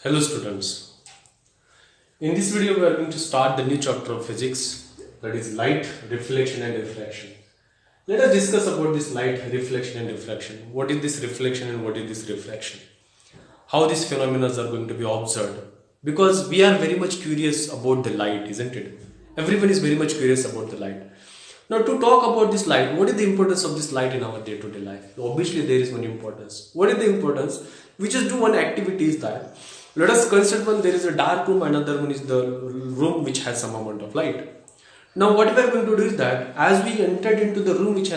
Hello students, in this video we are going to start the new chapter of physics, that is light, reflection and refraction. Let us discuss about this light, reflection and refraction. What is this reflection and what is this refraction? How these phenomena are going to be observed. Because we are very much curious about the light, isn't it? Everyone is very much curious about the light. Now to talk about this light, what is the importance of this light in our day-to-day life? Obviously there is one importance. What is the importance? We just do one activity is that let us consider one there is a dark room, another one is the room which has some amount of light. Now what we are going to do is that as we entered into the room which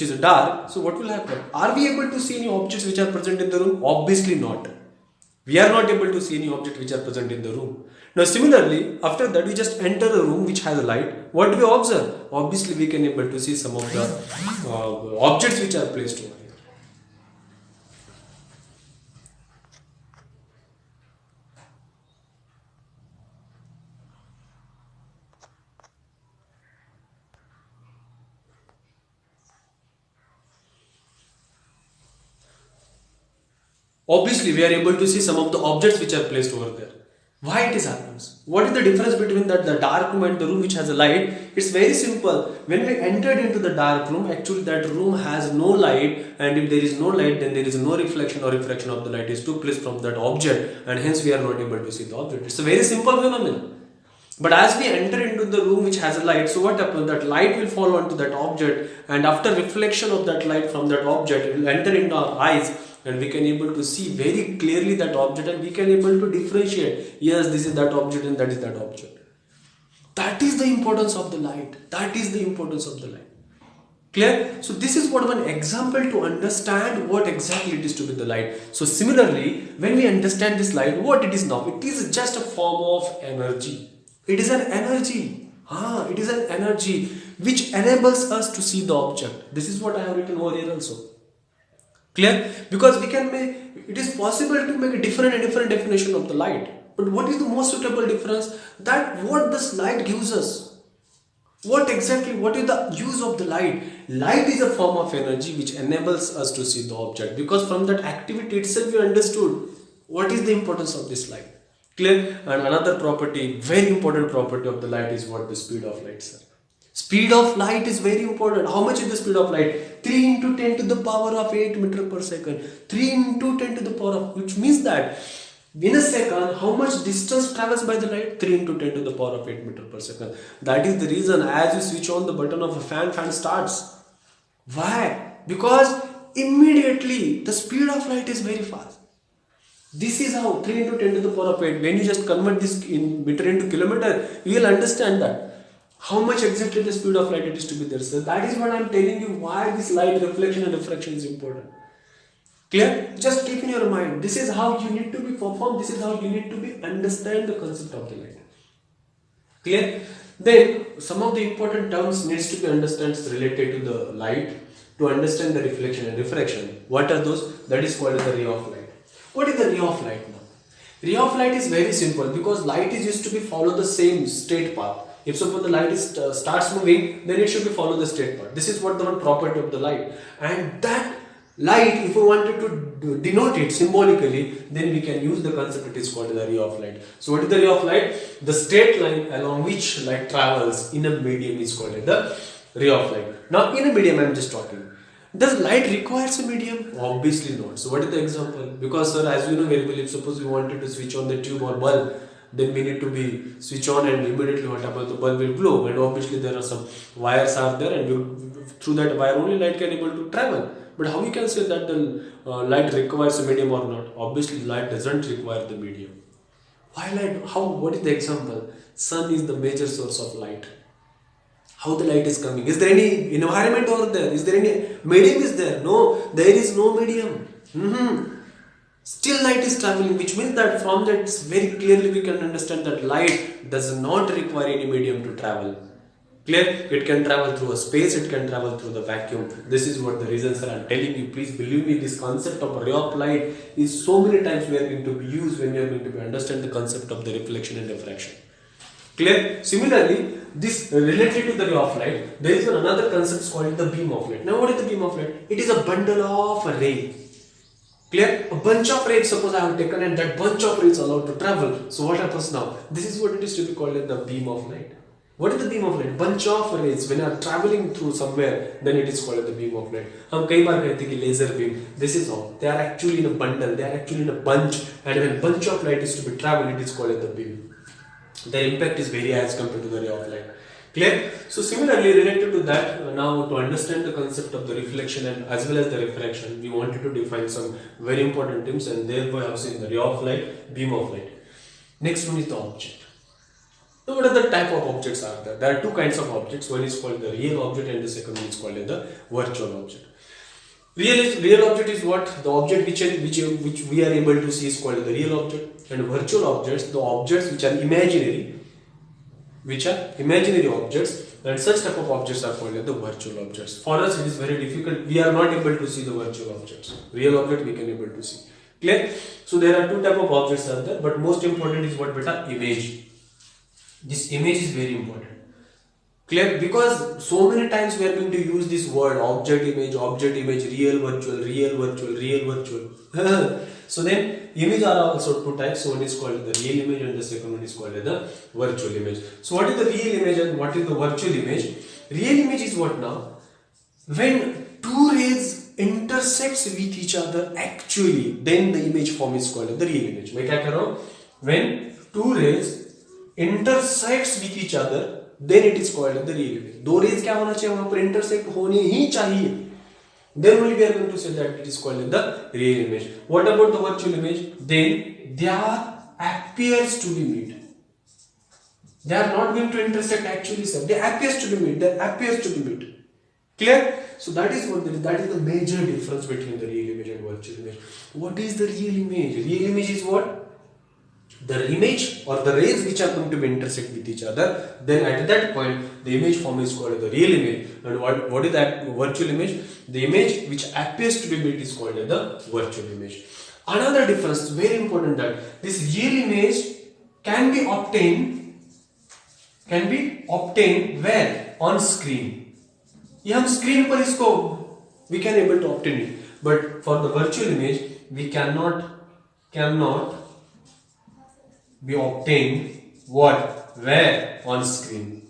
is dark, so what will happen? Are we able to see any objects which are present in the room? Obviously not. We are not able to see any object which are present in the room. Now similarly, after that we just enter a room which has a light. What do we observe? Obviously we can able to see some of the objects which are placed over here. Obviously we are able to see some of the objects which are placed over there. Why it is happens? What is the difference between the dark room and the room which has a light? It's very simple. When we entered into the dark room, actually that room has no light, and if there is no light, then there is no reflection or refraction of the light is took place from that object, and hence we are not able to see the object. It's a very simple phenomenon. But as we enter into the room which has a light, so what happens? That light will fall onto that object, and after reflection of that light from that object, it will enter into our eyes, and we can able to see very clearly that object, and we can able to differentiate. Yes, this is that object, and that is that object. That is the importance of the light. That is the importance of the light. Clear? So this is what one example to understand what exactly it is to be the light. So similarly, when we understand this light, what it is now? It is just a form of energy. It is an energy. It is an energy which enables us to see the object. This is what I have written over here also. Clear? Because we can make, it is possible to make a different definition of the light. But what is the most suitable difference? That what this light gives us. What is the use of the light? Light is a form of energy which enables us to see the object. Because from that activity itself we understood what is the importance of this light. Clear? And another property, very important property of the light is what the speed of light, sir. Speed of light is very important. How much is the speed of light? 3 into 10 to the power of 8 meter per second. 3 into 10 to the power of, which means that in a second, how much distance travels by the light? 3 into 10 to the power of 8 meter per second. That is the reason as you switch on the button of a fan starts. Why? Because immediately the speed of light is very fast. This is how 3 into 10 to the power of 8. When you just convert this in meter into kilometer, you will understand that. How much exactly the speed of light it is to be there. So that is what I am telling you why this light reflection and refraction is important. Clear? Just keep in your mind. This is how you need to be performed. This is how you need to be understand the concept of the light. Clear? Then some of the important terms needs to be understood related to the light to understand the reflection and refraction. What are those? That is called the ray of light. What is the ray of light now? Ray of light is very simple because light is used to be follow the same straight path. If suppose the light is starts moving, then it should be follow the straight path. This is what the one property of the light. And that light, if we wanted to denote it symbolically, then we can use the concept it is called the ray of light. So what is the ray of light? The straight line along which light travels in a medium is called the ray of light. Now in a medium I am just talking. Does light requires a medium? Obviously not. So what is the example? Because sir, as you know very well, if suppose we wanted to switch on the tube or bulb, then we need to be switch on and immediately what happens, the bulb will glow, and obviously there are some wires are there, and through that wire only light can able to travel. But how you can say that the light requires a medium or not? Obviously light doesn't require the medium. Why light? How? What is the example? Sun is the major source of light. How the light is coming? Is there any environment over there? Is there any medium is there? No, there is no medium. Still light is traveling, which means that from that very clearly we can understand that light does not require any medium to travel. Clear? It can travel through a space, it can travel through the vacuum. This is what the reasons are. I am telling you, please believe me, this concept of ray of light is so many times we are going to be used when we are going to understand the concept of the reflection and refraction. Clear? Similarly, this related to the ray of light, there is another concept called the beam of light. Now what is the beam of light? It is a bundle of a ray. Clear? A bunch of rays, suppose I have taken, and that bunch of rays allowed to travel. So what happens now? This is what it is to be called as the beam of light. What is the beam of light? Bunch of rays when are traveling through somewhere, then it is called as the beam of light. हम कई बार कहते हैं कि laser beam. This is how they are actually in a bundle. They are actually in a bunch, and when bunch of light is to be traveled, it is called as the beam. Their impact is very high as compared to the ray of light. Clear? So similarly related to that, now to understand the concept of the reflection and as well as the refraction, we wanted to define some very important terms, and therefore I have seen the ray of light, beam of light. Next one is the object. So what are the type of objects are there? There are two kinds of objects. One is called the real object and the second one is called the virtual object. Real object is what? The object which we are able to see is called the real object, and virtual objects, the objects which are imaginary objects, and such type of objects are called the virtual objects. For us it is very difficult. We are not able to see the virtual objects. Real object we can able to see. Clear? So there are two type of objects are there, but most important is what beta? Image. This image is very important. Clear? Because so many times we are going to use this word object, image, real, virtual. So then image are also two types. So one is called the real image and the second one is called the virtual image. So what is the real image and what is the virtual image? Real image is what now? When two rays intersects with each other actually, then the image form is called the real image. When two rays intersects with each other, then it is called the real image. दो rays क्या होना चाहिए वहां पर intersect होने ही चाहिए. Then only we are going to say that it is called the real image. What about the virtual image? Then there appears to be meet. They are not going to intersect actually, sir. They appears to be meet. There appears to be meet. Clear? So that is what that is the major difference between the real image and virtual image. What is the real image? Real image is what? The image or the rays which are going to be intersect with each other, then at that point the image form is called the real image. And what is that virtual image? The image which appears to be made is called the virtual image. Another difference, very important, that this real image can be obtained where? On screen. ये हम screen पर इसको we can able to obtain it, but for the virtual image we cannot be obtained what? Where? On screen.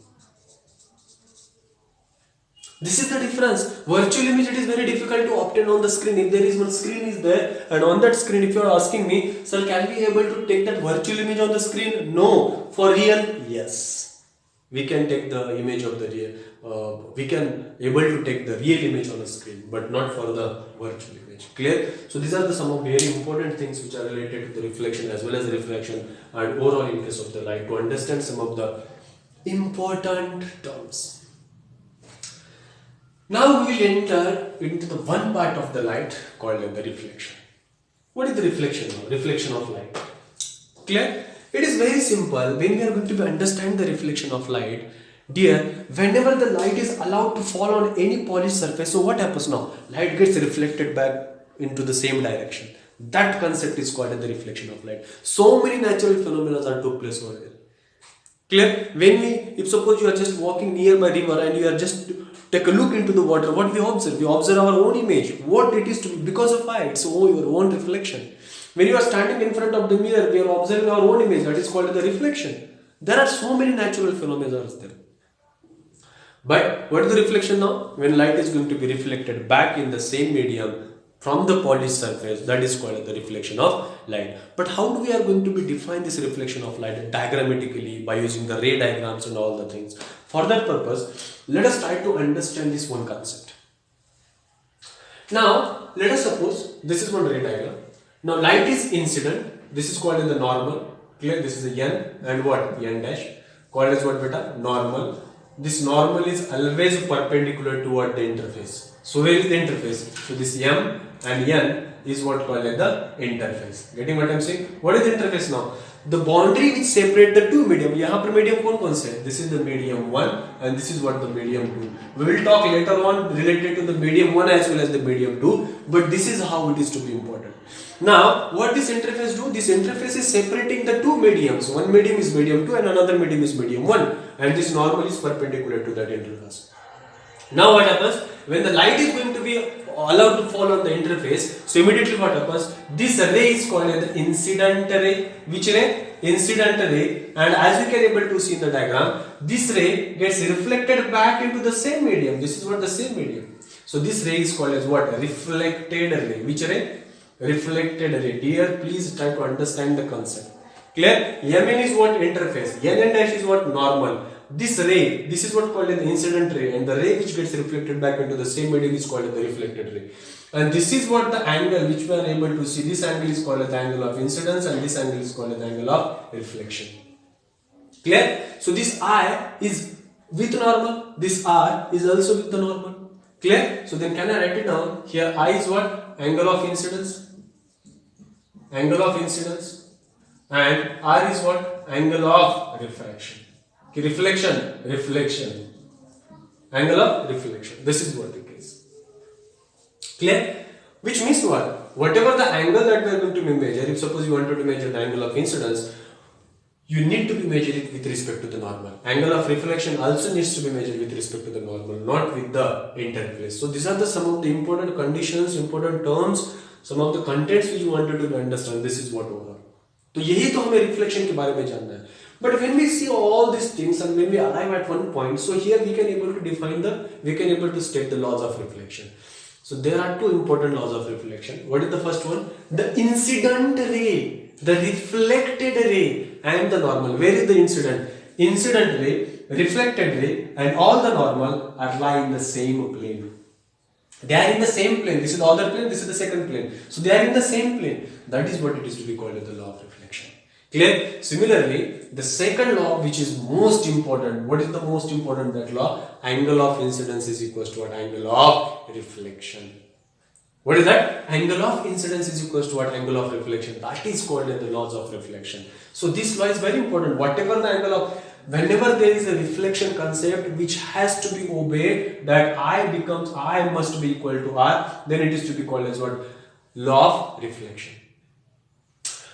This is the difference. Virtual image, it is very difficult to obtain on the screen. If there is one screen is there, and on that screen if you are asking me, sir, can we able to take that virtual image on the screen? No. For real, yes. We can take the image of the real, we can able to take the real image on the screen, but not for the virtual image. Clear? So these are the some of very important things which are related to the reflection as well as the refraction and overall in case of the light, to understand some of the important terms. Now we will enter into the one part of the light called the reflection. What is the reflection now? Reflection of light. Clear? It is very simple. When we are going to understand the reflection of light, dear, whenever the light is allowed to fall on any polished surface, so what happens now? Light gets reflected back into the same direction. That concept is called the reflection of light. So many natural phenomena are took place over there. Clear? If suppose you are just walking near by river and you are just take a look into the water, what we observe? We observe our own image, what it is to be because of light, so your own reflection. When you are standing in front of the mirror, we are observing our own image, that is called the reflection. There are so many natural phenomena there. But what is the reflection now? When light is going to be reflected back in the same medium from the polished surface, that is called the reflection of light. But how do we are going to be define this reflection of light diagrammatically by using the ray diagrams and all the things? For that purpose, let us try to understand this one concept. Now, let us suppose this is one ray diagram. Now, light is incident. This is called the normal. Clear? This is the n and what? N dash. Called as what beta? Normal. This normal is always perpendicular toward the interface. So where is the interface? So this m and n is what called as the interface. Getting what I am saying? What is the interface now? The boundary which separate the two medium. यहाँ पर medium कौन से है? This is the medium 1 and this is what the medium 2. We will talk later on related to the medium 1 as well as the medium 2. But this is how it is to be important. Now, what this interface do? This interface is separating the two mediums. One medium is medium 2 and another medium is medium 1. And this normal is perpendicular to that interface. Now what happens? When the light is going to be allowed to fall on the interface. So immediately what happens? This ray is called as the incident ray. Which ray? Incident ray. And as we can able to see in the diagram, this ray gets reflected back into the same medium. This is what the same medium. So this ray is called as what? Reflected ray. Which ray? Reflected ray. Dear, please try to understand the concept. Clear? Mn is what? Interface. Nn dash is what? Normal. This ray, this is what called an incident ray, and the ray which gets reflected back into the same medium is called the reflected ray. And this is what the angle which we are able to see. This angle is called the angle of incidence, and this angle is called the angle of reflection. Clear? So this I is with normal, this R is also with the normal. Clear? So then can I write it down? Here I is what? Angle of incidence. Angle of incidence. And R is what? Angle of refraction. Okay, reflection. Angle of reflection. This is what it is. Clear? Which means what? Whatever the angle that we are going to measure, if suppose you wanted to measure the angle of incidence, you need to be measured it with respect to the normal. Angle of reflection also needs to be measured with respect to the normal, not with the interface. So these are the some of the important conditions, important terms, some of the contents which you wanted to understand. This is what overall. तो यही तो हमें reflection के बारे में जानना है. But when we see all these things and when we arrive at one point, so here we can able to state the laws of reflection. So there are two important laws of reflection. What is the first one? The incident ray, the reflected ray, and the normal. Where is the incident? Incident ray, reflected ray, and all the normal are lying in the same plane. They are in the same plane. This is the other plane, this is the second plane. So they are in the same plane. That is what it is to be called as the law of reflection. Clear? Similarly, the second law which is most important, what is the most important that law? Angle of incidence is equals to what? Angle of reflection. What is that? Angle of incidence is equals to what? Angle of reflection. That is called as the laws of reflection. So this law is very important. Whatever the angle of, whenever there is a reflection concept which has to be obeyed, that I must be equal to R, then it is to be called as what? Law of reflection.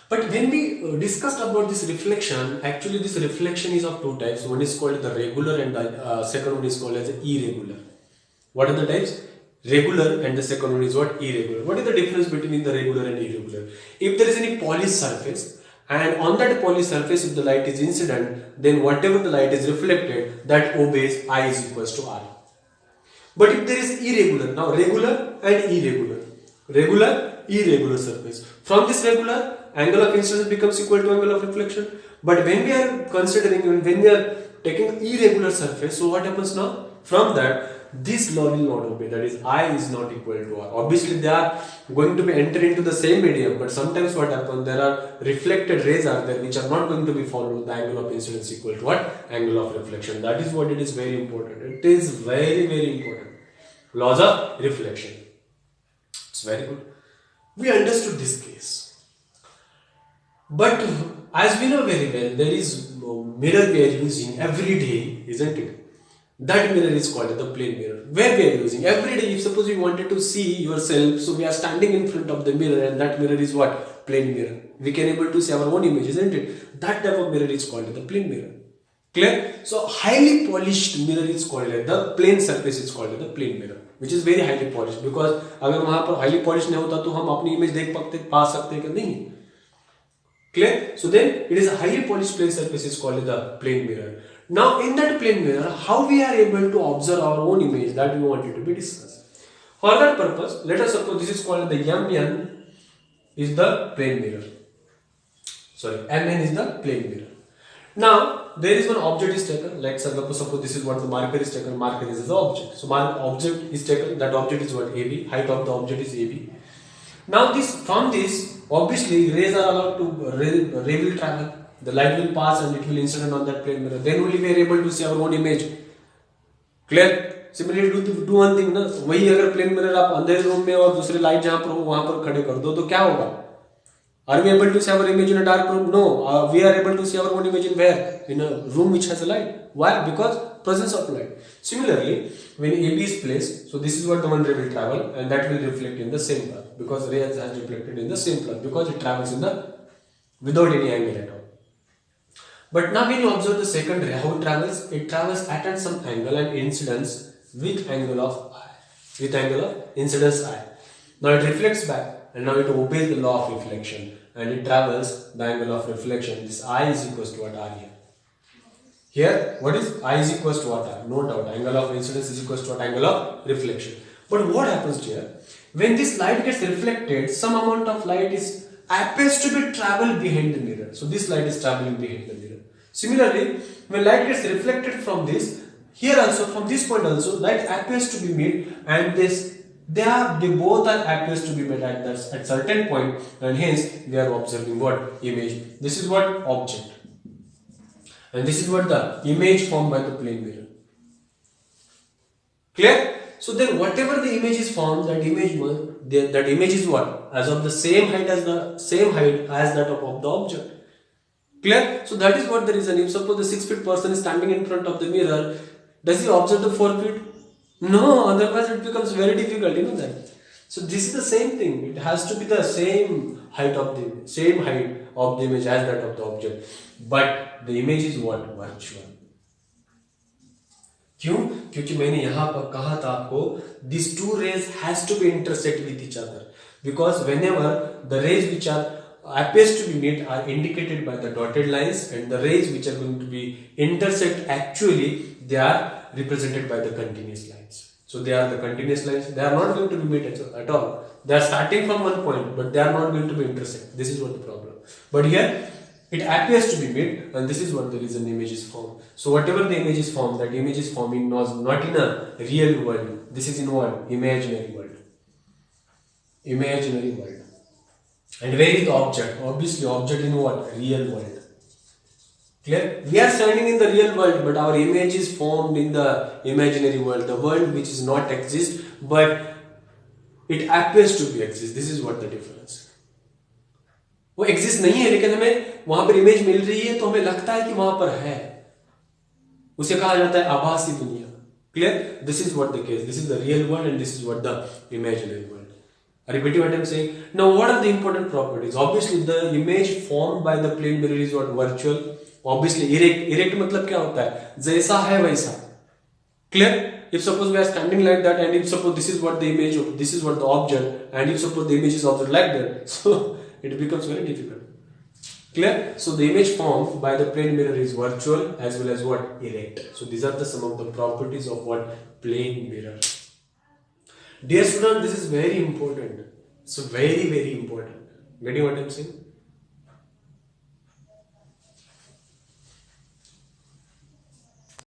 But when we discussed about this reflection, actually this reflection is of two types. One is called the regular and the second one is called as the irregular. What are the types? Regular, and the second one is what? Irregular. What is the difference between the regular and irregular? If there is any polished surface, and on that polished surface if the light is incident, then whatever the light is reflected, that obeys I is equals to R. But if there is irregular, now regular and irregular, regular, irregular surface. From this regular, angle of incidence becomes equal to angle of reflection. But when we are considering, when we are taking irregular surface, so what happens now? From that, this law will not obey, that is I is not equal to R. Obviously they are going to be entered into the same medium, but sometimes what happens, there are reflected rays are there which are not going to be followed. The angle of incidence equal to what? Angle of reflection. That is what it is very important. It is very, very important. Laws of reflection. It's very good. We understood this case. But as we know very well, there is mirror we are using every day, isn't it? That mirror is called the plane mirror. Where we are using every day, if suppose you wanted to see yourself, so we are standing in front of the mirror, and that mirror is what? Plane mirror. We can able to see our own image, isn't it? That type of mirror is called the plane mirror. Clear? So highly polished mirror is called the plane surface is called the plane mirror, which is very highly polished, because अगर वहाँ पर highly polished नहीं होता तो हम अपनी image देख पा सकते कि नहीं? Clear? So then it is a highly polished plane surface is called the plane mirror. Now in that plane mirror, how we are able to observe our own image, that we wanted to be discussed. For that purpose, let us suppose this is called the MN is the plane mirror. Sorry, MN is the plane mirror. Now there is one object is taken, like suppose this is what the marker is taken, marker is the object. So object is taken, that object is what? AB, height of the object is AB. Now from this, obviously rays are allowed to, ray will travel. The light will pass and it will incident on that plane mirror. Then only we are able to see our own image. Clear? Similarly, do one thing ना, वही अगर plane mirror आप अंधेरे room में और दूसरे light जहाँ पर हो वहाँ पर खड़े कर दो तो क्या होगा? Are we able to see our image in a dark room? No. We are able to see our own image in where? In a room which has a light. Why? Because presence of light. Similarly, when AB is placed, so this is what the one ray will travel, and that will reflect in the same path, because ray has reflected in the same path, because it travels in the without any angle at all. But now when you observe the second ray, how it travels at some angle and incidence with angle of I. with angle of incidence I. Now it reflects back and now it obeys the law of reflection and it travels the angle of reflection. This I is equals to what R here. Here, what is I is equals to what R? No doubt, angle of incidence is equals to what? Angle of reflection. But what happens here? When this light gets reflected, some amount of light is appears to be travel behind the mirror. So this light is traveling behind the mirror. Similarly, when light gets reflected from this, here also from this point also, light appears to be met, and they both are appears to be met at certain point, and hence we are observing what? Image. This is what? Object. And this is what? The image formed by the plane mirror. Clear? So then whatever the image is formed, that image is what? As of the same height as that of the object. Clear? So that is what the reason. If suppose the 6 feet person is standing in front of the mirror, does he observe the 4 feet? No, otherwise it becomes very difficult, you know that. So this is the same thing. It has to be the same height of the image as that of the object. But the image is what? Virtual. क्यों? क्योंकि मैंने यहाँ पर कहा था आपको these two rays has to be intersect with each other because whenever the rays which are appears to be meet are indicated by the dotted lines and the rays which are going to be intersect actually they are represented by the continuous lines. So they are the continuous lines. They are not going to be meet at all. They are starting from one point but they are not going to be intersect. This is what the problem. But here it appears to be made, and this is what the reason image is formed. So whatever the image is formed, that image is forming not in a real world. This is in what? Imaginary world. Imaginary world. And where is the object? Obviously object in what? Real world. Clear? We are standing in the real world, but our image is formed in the imaginary world. The world which is not exist, but it appears to be exist. This is what the difference. वो exist नहीं है लेकिन हमें वहां पर image मिल रही है तो हमें लगता है कि वहां पर है. उसे कहा जाता है आभासी दुनिया. Clear? This is what the case. This is the real world and this is what the imaginary world. Repeating what I am saying. Now what are the important properties? Obviously the image formed by the plane mirror is what? Virtual. Obviously erect मतलब क्या होता है? जैसा है वैसा. Clear? If suppose we are standing like that and if suppose this is what the image of, this is what the object, and if suppose the image is observed like that, so it becomes very difficult. Clear? So the image formed by the plane mirror is virtual as well as what? Erect. So these are some of the properties of what? Plane mirror. Dear student, this is very important. So very important. Getting what I am saying?